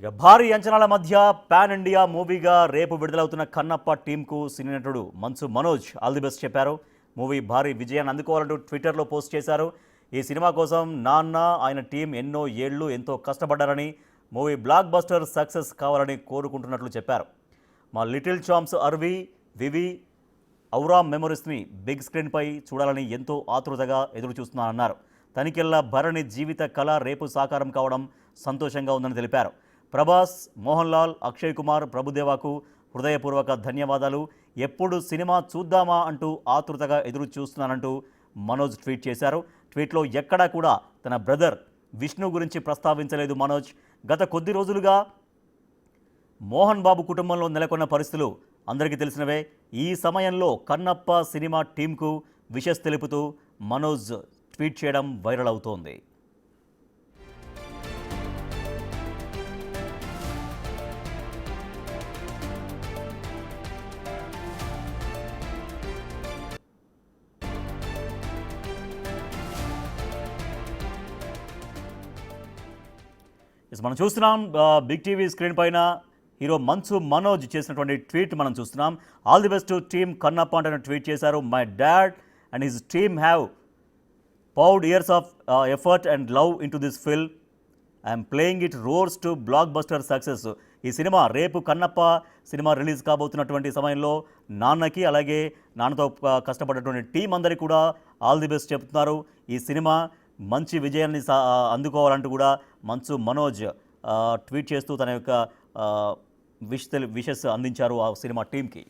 ఇక భారీ అంచనాల మధ్య పాన్ ఇండియా మూవీగా రేపు విడుదలవుతున్న కన్నప్ప టీంకు సినీ నటుడు Manchu Manoj all the best చెప్పారు. మూవీ భారీ విజయాన్ని అందుకోవాలంటూ ట్విట్టర్లో పోస్ట్ చేశారు. ఈ సినిమా కోసం నాన్న ఆయన టీం ఎన్నో ఏళ్లు ఎంతో కష్టపడ్డారని, మూవీ బ్లాక్ బస్టర్ సక్సెస్ కావాలని కోరుకుంటున్నట్లు చెప్పారు. మా లిటిల్ చాంప్స్ అర్వి వివి ఔరా మెమరీస్ని బిగ్ స్క్రీన్పై చూడాలని ఎంతో ఆతృతగా ఎదురు చూస్తున్నానన్నారు. తనికెళ్ల భరణి జీవిత కళ రేపు సాకారం కావడం సంతోషంగా ఉందని తెలిపారు. ప్రభాస్, మోహన్ లాల్, అక్షయ్ కుమార్, ప్రభుదేవాకు హృదయపూర్వక ధన్యవాదాలు. ఎప్పుడు సినిమా చూద్దామా అంటూ ఆతృతగా ఎదురు చూస్తున్నానంటూ మనోజ్ ట్వీట్ చేశారు. ట్వీట్లో ఎక్కడా కూడా తన బ్రదర్ విష్ణు గురించి ప్రస్తావించలేదు మనోజ్. గత కొద్ది రోజులుగా మోహన్ బాబు కుటుంబంలో నెలకొన్న పరిస్థితులు అందరికీ తెలిసినవే. ఈ సమయంలో కన్నప్ప సినిమా టీంకు విషెస్ తెలుపుతూ మనోజ్ ట్వీట్ చేయడం వైరల్ అవుతోంది. మనం చూస్తున్నాం బిగ్ టీవీ స్క్రీన్ పైన హీరో మంచు మనోజ్ చేసినటువంటి ట్వీట్ మనం చూస్తున్నాం. All the best to team Kannappa అంటూ ట్వీట్ చేశారు. My dad and his team have poured years of effort and love into this film. I am playing it roars to blockbuster success. ఈ cinema రేపు Kannappa cinema release కాబోతున్నటువంటి సమయంలో నాన్నకి అలాగే నాన్నతో కష్టపడినటువంటి team అందరికీ కూడా ఆల్ ది బెస్ట్ చెప్తున్నారు. ఈ సినిమా మంచి విజయాన్ని అందుకోవాలంటూ కూడా మంచు మనోజ్ ట్వీట్ చేస్తూ తన యొక్క విషెస్ అందించారు ఆ సినిమా టీంకి.